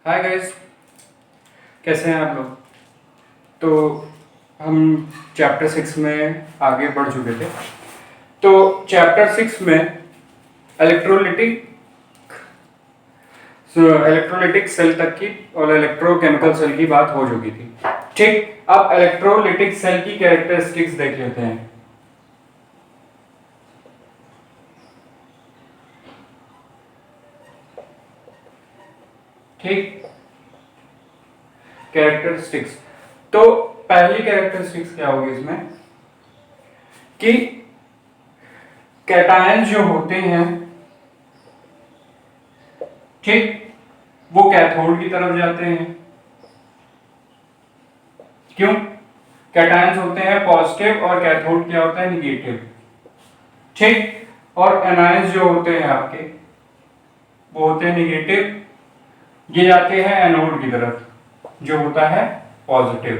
Hi guys, कैसे हैं आप लोग। तो हम चैप्टर 6 में आगे बढ़ चुके थे। तो चैप्टर 6 में इलेक्ट्रोलिटिक इलेक्ट्रोलिटिक सेल तक की और इलेक्ट्रोकेमिकल सेल की बात हो चुकी थी। ठीक, अब इलेक्ट्रोलिटिक सेल की कैरेक्टरिस्टिक्स देख लेते हैं। ठीक, कैरेक्टरिस्टिक्स। तो पहली कैरेक्टरिस्टिक्स क्या होगी इसमें कि कैटायन जो होते हैं, ठीक, वो कैथोड की तरफ जाते हैं। क्यों? कैटायंस होते हैं पॉजिटिव और कैथोड क्या होता है, निगेटिव। ठीक, और एनायंस जो होते हैं आपके वो होते हैं निगेटिव, ये जाते हैं एनोड की तरफ जो होता है पॉजिटिव।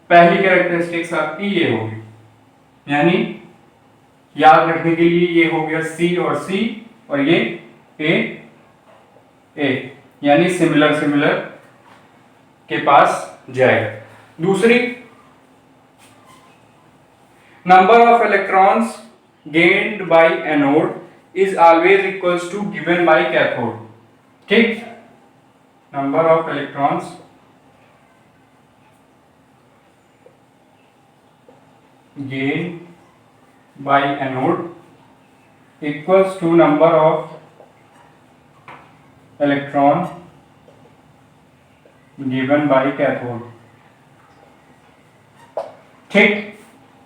पहली कैरेक्टरिस्टिक्स आपकी ये होगी, यानी याद रखने के लिए ये हो गया सी और सी, और ये ए ए, यानी सिमिलर सिमिलर के पास जाएगा। दूसरी, number of electrons gained by anode is always equals to given by cathode। ठीक, number of electrons gained by anode equals to number of electron given by cathode। ठीक,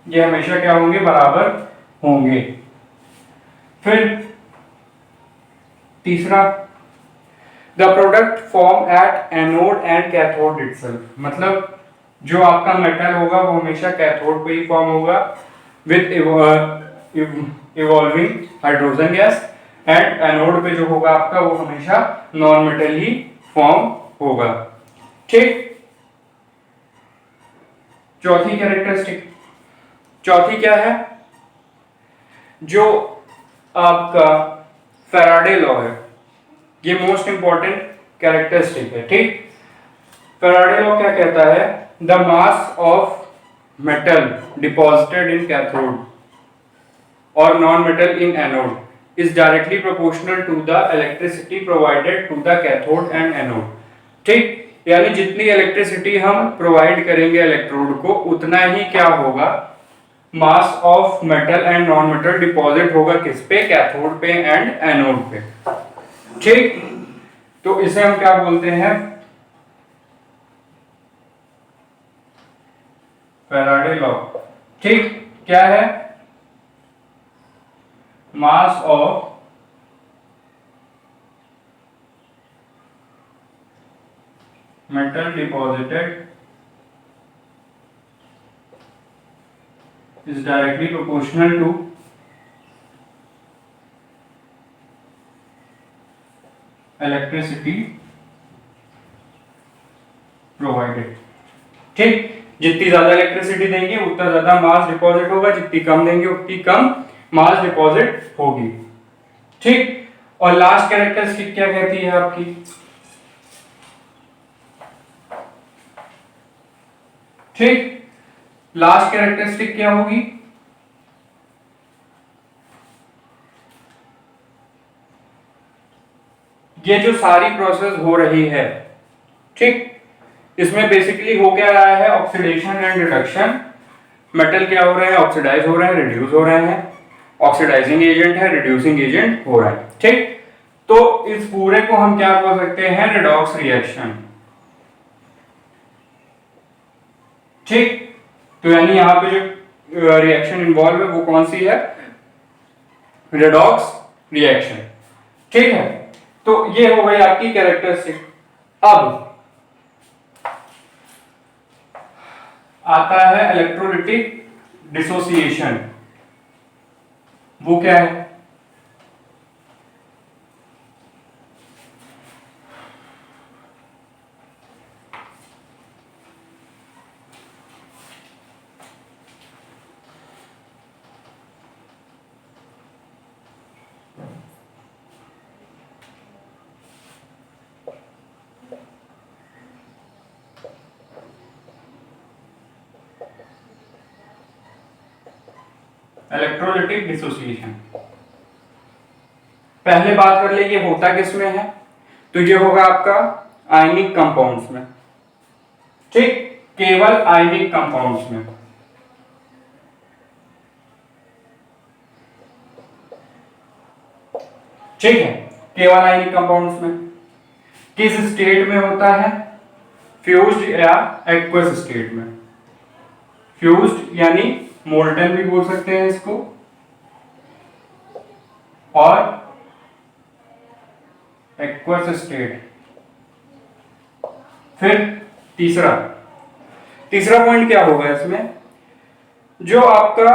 ये हमेशा क्या होंगे, बराबर होंगे। फिर तीसरा, the product form at anode and cathode itself, मतलब जो आपका मेटल होगा वो हमेशा कैथोड पे ही फॉर्म होगा with evolving hydrogen gas, and anode पे जो होगा आपका वो हमेशा नॉन मेटल ही फॉर्म होगा। ठीक, चौथी कैरेक्टरिस्टिक, चौथी क्या है, जो आपका फैराडे लॉ है, ये मोस्ट इंपॉर्टेंट कैरेक्टरिस्टिक है। ठीक, फैराडे लॉ क्या कहता है, the mass of metal deposited in cathode और non metal in anode is directly proportional to the electricity provided to the cathode and anode. ठीक, यानी जितनी इलेक्ट्रिसिटी हम प्रोवाइड करेंगे इलेक्ट्रोड को, उतना ही क्या होगा, मास of metal and non metal deposit होगा किस पे, कैथोड पे एंड एनोड पे। ठीक, तो इसे हम क्या बोलते हैं, फैराडे लॉ। ठीक, क्या है, mass of metal deposited is directly proportional to electricity provided। ठीक, जितनी ज्यादा इलेक्ट्रिसिटी देंगे उतना ज्यादा मास डिपॉजिट होगा, जितनी कम देंगे उतनी कम मास डिपॉजिट होगी। ठीक, और लास्ट कैरेक्टरिस्टिक क्या कहती है आपकी, ठीक, लास्ट कैरेक्टरिस्टिक क्या होगी, ये जो सारी प्रोसेस हो रही है, ठीक, इसमें बेसिकली हो क्या रहा है, ऑक्सीडेशन एंड रिडक्शन। मेटल क्या हो रहे हैं, ऑक्सीडाइज हो रहे हैं, रिड्यूस हो रहे हैं, ऑक्सीडाइजिंग एजेंट है, रिड्यूसिंग एजेंट हो रहा है। ठीक, तो इस पूरे को हम क्या बोल सकते हैं, रिडॉक्स रिएक्शन। ठीक, तो यानी यहां पे जो रिएक्शन इन्वॉल्व है वो कौन सी है, रिडॉक्स रिएक्शन। ठीक है, तो ये हो गई आपकी कैरेक्टरिस्टिक। अब आता है इलेक्ट्रोलिटिक डिसोसिएशन, वो क्या है, इलेक्ट्रोलिटिक डिसोसिएशन। पहले बात कर ले ये होता किस में है, तो ये होगा आपका आयनिक कंपाउंड्स में, ठीक, केवल आयनिक कंपाउंड्स में। ठीक है, केवल आयनिक कंपाउंड्स में। किस स्टेट में होता है, फ्यूज्ड या एक्वस स्टेट में। फ्यूज्ड यानी मोल्टन भी बोल सकते हैं इसको, और एक्वस स्टेट। फिर तीसरा पॉइंट क्या होगा इसमें, जो आपका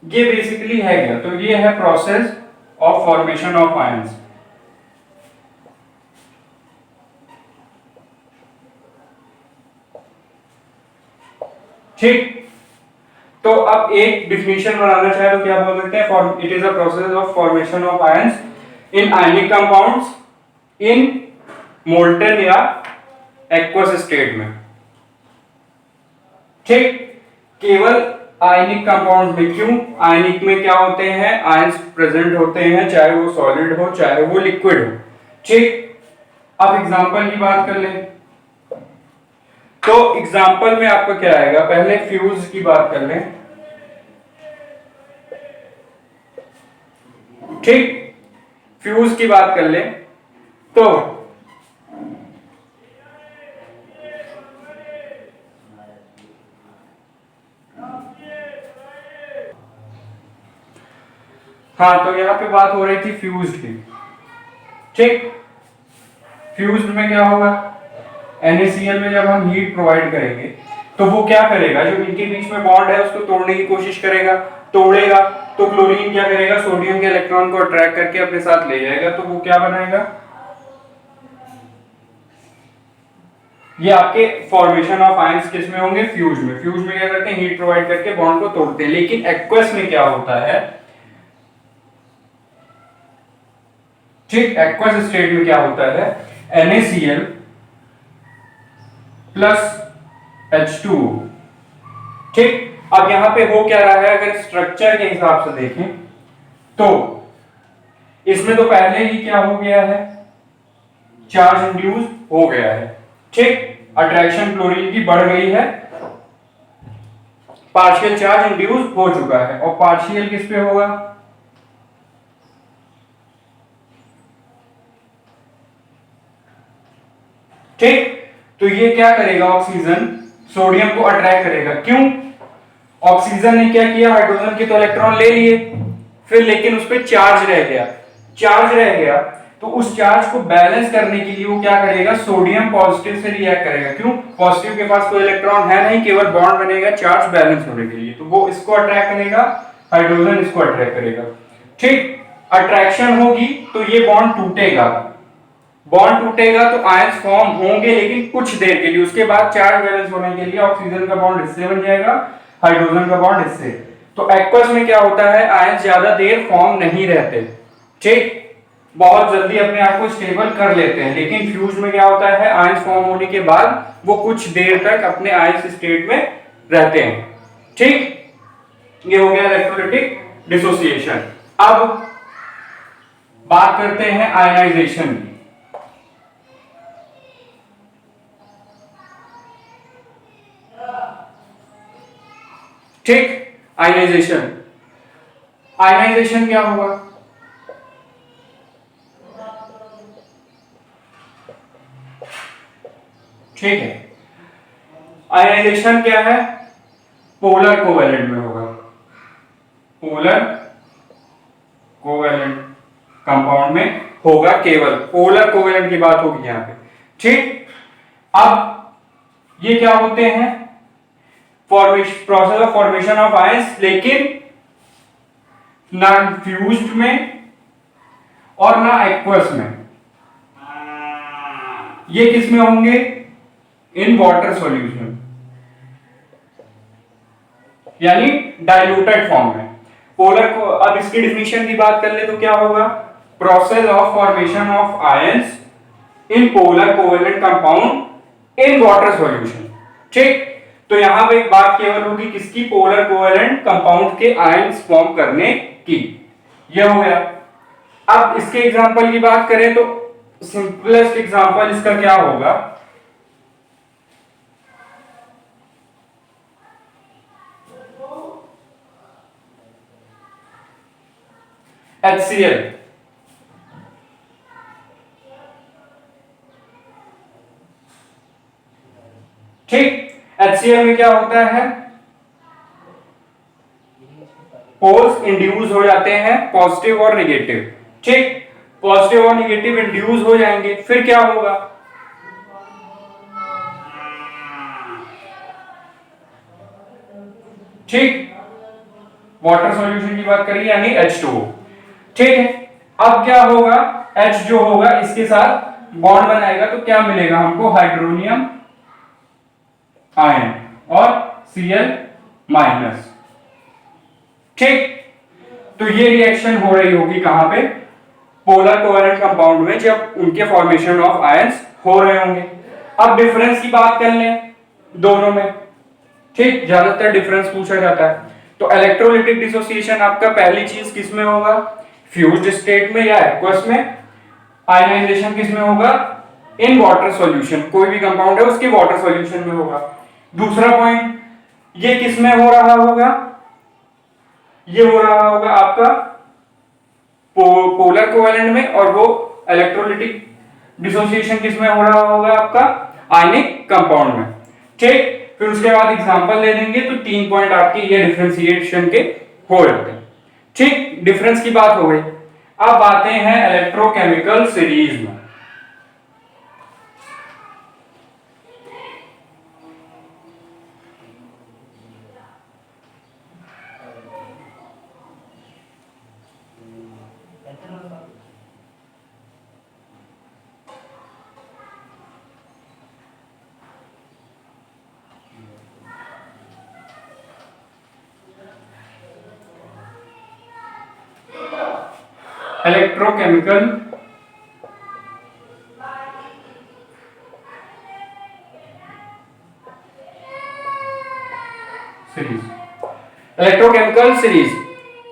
ये बेसिकली है क्या, तो ये है process of formation of ions. ठीक, तो अब एक डिफिनेशन बनाना चाहे तो क्या बोल सकते हैं, it is a process of formation of ions in ionic compounds in molten या एक्वस स्टेट में। ठीक, केवल आयनिक कंपाउंड में। क्यों, आयनिक में क्या होते हैं, आयंस प्रेजेंट होते हैं, चाहे वो सॉलिड हो चाहे वो लिक्विड हो। ठीक, अब एग्जांपल की बात कर लें, तो एग्जांपल में आपको क्या आएगा, पहले फ्यूज की बात कर लें। ठीक, फ्यूज की बात कर लें तो हाँ, तो यहां पे बात हो रही थी फ्यूज की। ठीक, फ्यूज में क्या होगा, NaCl में जब हम हीट प्रोवाइड करेंगे तो वो क्या करेगा, जो इनके बीच में बॉन्ड है उसको तोड़ने की कोशिश करेगा, तोड़ेगा तो क्लोरीन क्या करेगा, सोडियम के इलेक्ट्रॉन को अट्रैक्ट करके अपने साथ ले जाएगा, तो वो क्या बनाएगा, ये आपके फॉर्मेशन ऑफ आयंस किस में होंगे, फ्यूज में। फ्यूज में क्या करते हैं, हीट प्रोवाइड करके बॉन्ड को तोड़ते हैं। लेकिन एक्वस में क्या होता है, ठीक, एक्वस स्टेट में क्या होता है, NaCl प्लस H2O। ठीक, अब यहां पे हो क्या रहा है, अगर स्ट्रक्चर के हिसाब से देखें तो इसमें तो पहले ही क्या हो गया है, चार्ज इंड्यूस हो गया है। ठीक, अट्रैक्शन क्लोरीन की बढ़ गई है, पार्शियल चार्ज इंड्यूस हो चुका है, और पार्शियल किस पे होगा, ठीक, तो ये क्या करेगा, ऑक्सीजन सोडियम को अट्रैक्ट करेगा। क्यों, ऑक्सीजन ने क्या किया, हाइड्रोजन के तो इलेक्ट्रॉन ले लिए, फिर लेकिन उस पर चार्ज रह गया, तो उस चार्ज को बैलेंस करने के लिए वो क्या करेगा, सोडियम पॉजिटिव से रिएक्ट करेगा। क्यों, पॉजिटिव के पास कोई इलेक्ट्रॉन है नहीं, केवल बॉन्ड बनेगा चार्ज बैलेंस होने के लिए, तो वो इसको अट्रैक्ट करेगा, हाइड्रोजन इसको अट्रैक्ट करेगा। ठीक, अट्रैक्शन होगी तो ये बॉन्ड टूटेगा, तो आयंस फॉर्म होंगे, लेकिन कुछ देर के लिए, उसके बाद चार्ज बैलेंस होने के लिए ऑक्सीजन का बॉन्ड इससे बन जाएगा, हाइड्रोजन का बॉन्ड इससे। तो एक्वस में क्या होता है, आयंस ज्यादा देर फॉर्म नहीं रहते, ठीक, बहुत जल्दी अपने आप को स्टेबल कर लेते हैं। लेकिन फ्यूज में क्या होता है, आयंस फॉर्म होने के बाद वो कुछ देर तक अपने आयंस स्टेट में रहते हैं। ठीक, ये हो गया इलेक्ट्रोलिटिक डिसोसिएशन। अब बात करते हैं आयनाइजेशन की। ठीक, आयनाइजेशन क्या होगा, ठीक है, आयनाइजेशन क्या है, पोलर कोवेलेंट में होगा, पोलर कोवेलेंट कंपाउंड में होगा, केवल पोलर कोवेलेंट की बात होगी यहां पे। ठीक, अब ये क्या होते हैं, process of formation of ions, लेकिन ना फ्यूज्ड में और ना एक्वस में। ये किस में होंगे, इन वाटर सॉल्यूशन, यानी डाइल्यूटेड फॉर्म में। पोलर को, अब इसकी डिफिनेशन की बात कर ले तो क्या होगा, process of formation of ions in polar covalent compound in water solution. ठीक, तो यहां पे एक बात केवल होगी किसकी, पोलर कोवेलेंट कंपाउंड के आयंस फॉर्म करने की। यह हो गया। अब इसके एग्जांपल की बात करें तो सिंपलेस्ट एग्जांपल इसका क्या होगा, HCl। ठीक, HCl में क्या होता है, पोल्स इंड्यूस हो जाते हैं, पॉजिटिव और नेगेटिव। ठीक, पॉजिटिव और नेगेटिव इंड्यूस हो जाएंगे, फिर क्या होगा, ठीक, वाटर सॉल्यूशन की बात करिए यानी H2O। ठीक है, अब क्या होगा, H जो होगा इसके साथ बॉन्ड बनाएगा तो क्या मिलेगा हमको, हाइड्रोनियम आयन और Cl माइनस। ठीक, तो ये रिएक्शन हो रही होगी कहां पे, पोलर कोवेलेंट कंपाउंड में, जब उनके फॉर्मेशन ऑफ आयंस हो रहे होंगे। अब डिफरेंस की बात कर लें दोनों में। ठीक, ज्यादातर डिफरेंस पूछा जाता है। तो इलेक्ट्रोलाइटिक डिसोसिएशन आपका पहली चीज किसमें होगा, फ्यूज्ड स्टेट में या एक्वस में। आयनाइजेशन किसमें होगा, इन वाटर सॉल्यूशन, कोई भी कंपाउंड है उसके वाटर सॉल्यूशन में होगा। दूसरा पॉइंट, ये किसमें हो रहा होगा, ये हो रहा होगा आपका पोलर कोवेलेंट में, और वो इलेक्ट्रोलाइटिक डिसोसिएशन किसमें हो रहा होगा आपका, आयनिक कंपाउंड में। ठीक, फिर उसके बाद एग्जांपल ले देंगे तो 3 पॉइंट आपके ये डिफरेंशिएशन के हो जाते हैं। ठीक, डिफरेंस की बात हो गई। अब आते हैं इलेक्ट्रोकेमिकल सीरीज में। इलेक्ट्रोकेमिकल सीरीज, इलेक्ट्रोकेमिकल सीरीज,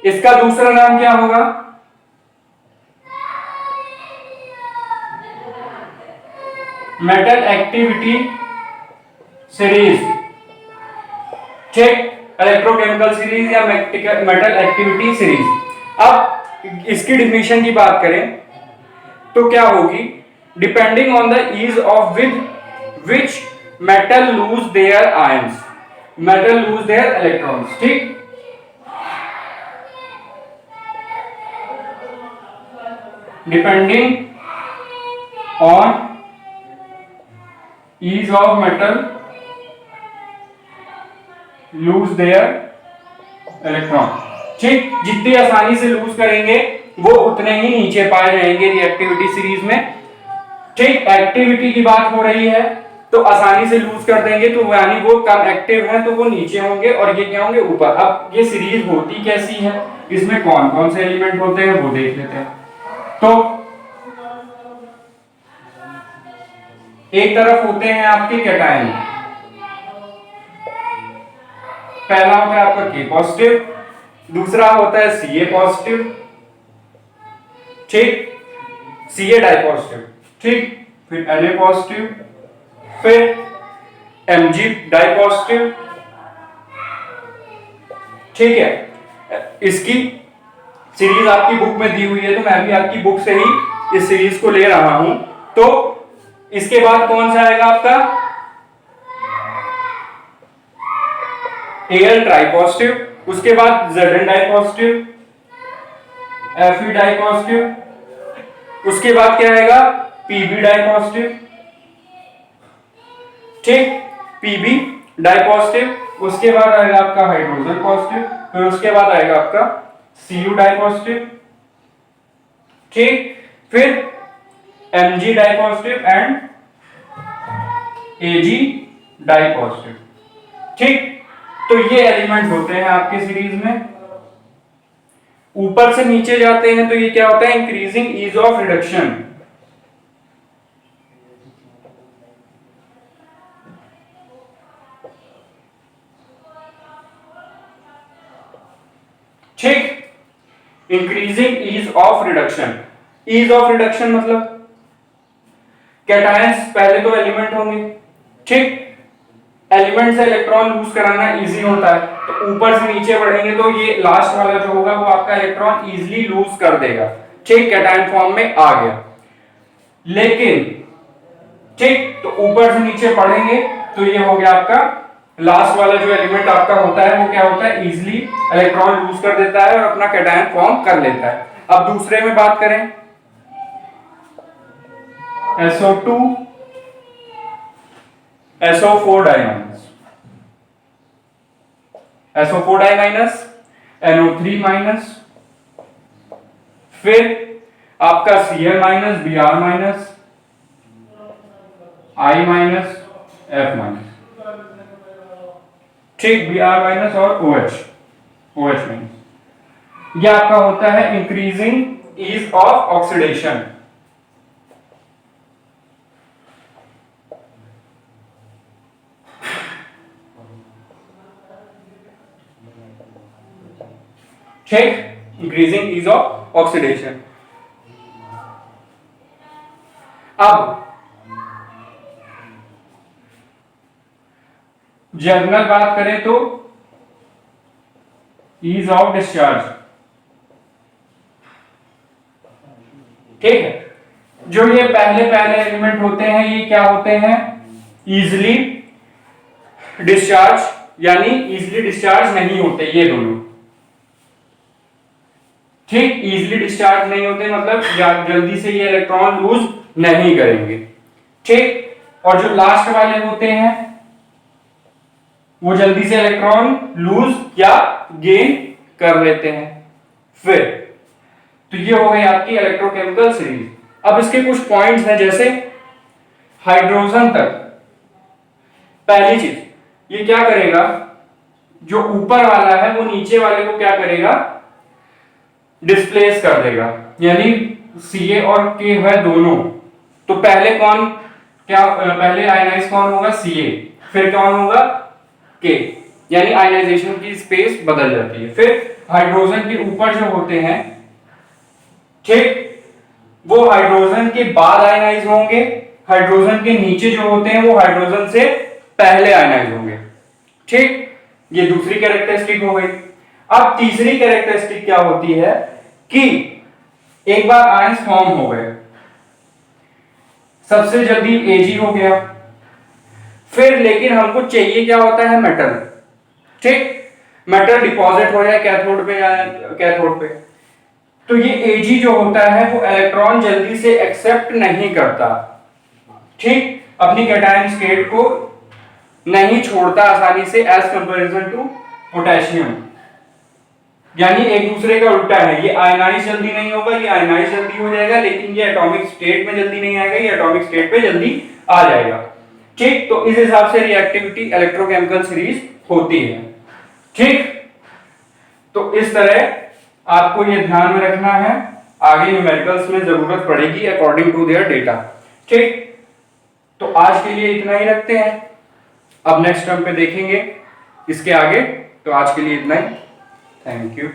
इसका दूसरा नाम क्या होगा, मेटल एक्टिविटी सीरीज। ठीक, इलेक्ट्रोकेमिकल सीरीज या मेटल एक्टिविटी सीरीज। अब इसकी डिफिनेशन की बात करें तो क्या होगी, depending on the ease of with which metal lose their ions, metal lose their electrons. ठीक, depending on ease of metal lose their electron। ठीक, जितनी आसानी से लूज करेंगे वो उतने ही नीचे पाए जाएंगे रिएक्टिविटी सीरीज में। ठीक, एक्टिविटी की बात हो रही है तो आसानी से लूज कर देंगे तो यानी वो कम एक्टिव है तो वो नीचे होंगे और ये क्या होंगे, ऊपर। अब ये सीरीज होती कैसी है, इसमें कौन कौन से एलिमेंट होते हैं वो देख लेते हैं। तो एक तरफ होते हैं आपके कैटायन, पहला होता है आपका के पॉजिटिव, दूसरा होता है Ca पॉजिटिव, ठीक, Ca डाई पॉजिटिव, ठीक, फिर Na पॉजिटिव, फिर Mg डाई पॉजिटिव। ठीक है, इसकी सीरीज आपकी बुक में दी हुई है तो मैं भी आपकी बुक से ही इस सीरीज को ले रहा हूं। तो इसके बाद कौन सा आएगा आपका, Al ट्राई पॉजिटिव, उसके बाद Zn di positive, Fe di positive, उसके बाद क्या आएगा, Pb डाई पॉजिटिव। ठीक, Pb डाई पॉजिटिव, उसके बाद आएगा आपका हाइड्रोजन पॉजिटिव, फिर उसके बाद आएगा आपका Cu डाई पॉजिटिव। ठीक, फिर Mg di positive and Ag di positive. ठीक, तो ये एलिमेंट होते हैं आपके सीरीज में। ऊपर से नीचे जाते हैं तो ये क्या होता है, इंक्रीजिंग ईज ऑफ रिडक्शन। ठीक। Increasing ease of reduction, ease of reduction मतलब कैटायंस पहले तो एलिमेंट होंगे, ठीक, एलिमेंट से इलेक्ट्रॉन लूज कराना इजी होता है, तो ऊपर से नीचे बढ़ेंगे तो ये लास्ट वाला जो होगा वो आपका इलेक्ट्रॉन इजीली लूज कर देगा, ठीक, कैटायन फॉर्म में आ गया। लेकिन ठीक, तो ऊपर से नीचे पढ़ेंगे तो ये हो गया आपका लास्ट वाला जो एलिमेंट आपका होता है वो क्या होता है, इजीली इलेक्ट्रॉन लूज कर देता है और अपना कैटायन फॉर्म कर लेता है। अब दूसरे में बात करें, SO2 SO4 डाइमाइनस, SO4 डाइमाइनस, NO3 minus, फिर आपका Cl minus, Br minus, I minus, F minus, ठीक, Br माइनस और OH माइनस। यह आपका होता है इंक्रीजिंग ईज ऑफ ऑक्सीडेशन। ठीक, इंक्रीजिंग ईज ऑफ ऑक्सीडेशन। अब जनरल बात करें तो ईज ऑफ डिस्चार्ज, ठीक है, जो ये पहले एलिमेंट होते हैं ये क्या होते हैं, इजिली डिस्चार्ज, यानी इजिली डिस्चार्ज नहीं होते ये दोनों, ठीक, इजिली डिस्चार्ज नहीं होते मतलब जल्दी से ये इलेक्ट्रॉन लूज नहीं करेंगे, ठीक। और जो लास्ट वाले होते हैं वो जल्दी से इलेक्ट्रॉन लूज या गेन कर लेते हैं। फिर तो ये हो गई आपकी इलेक्ट्रोकेमिकल सीरीज। अब इसके कुछ पॉइंट्स हैं, जैसे हाइड्रोजन तक, पहली चीज ये क्या करेगा, जो ऊपर वाला है वो नीचे वाले को क्या करेगा, डिस्प्लेस कर देगा, यानी Ca और K है दोनों, तो पहले कौन क्या पहले आयनाइज कौन होगा, Ca, फिर कौन होगा K, यानी आयनाइजेशन की स्पेस बदल जाती है। फिर हाइड्रोजन के ऊपर जो होते हैं, ठीक, वो हाइड्रोजन के बाद आयनाइज होंगे, हाइड्रोजन के नीचे जो होते हैं वो हाइड्रोजन से पहले आयनाइज होंगे, ठीक, ये दूसरी कैरेक्टरिस्टिक हो गई। अब तीसरी कैरेक्टरिस्टिक क्या होती है कि एक बार आयंस फॉर्म हो गए, सबसे जल्दी Ag हो गया, फिर लेकिन हमको चाहिए क्या होता है, मेटल, ठीक, मेटल डिपॉजिट हो जाए कैथोड पे या कैथोड पे, तो ये Ag जो होता है वो इलेक्ट्रॉन जल्दी से एक्सेप्ट नहीं करता, ठीक, अपनी कैटायन स्टेट को नहीं छोड़ता आसानी से एज कंपैरिजन टू पोटेशियम, यानी एक दूसरे का उल्टा है, ये आयनाइज जल्दी नहीं होगा, ये आयनाइज जल्दी हो जाएगा, लेकिन ये एटॉमिक स्टेट में जल्दी नहीं आएगा, ये एटॉमिक स्टेट पे जल्दी आ जाएगा, ठीक। तो इस हिसाब से रिएक्टिविटी इलेक्ट्रोकेमिकल सीरीज होती है, ठीक। तो इस तरह आपको ये ध्यान में रखना है, आगे न्यूमेरिकल्स में जरूरत पड़ेगी अकॉर्डिंग टू देयर डेटा, ठीक। तो आज के लिए इतना ही रखते हैं, अब नेक्स्ट टर्म पे देखेंगे इसके आगे, तो आज के लिए इतना ही, थैंक यू।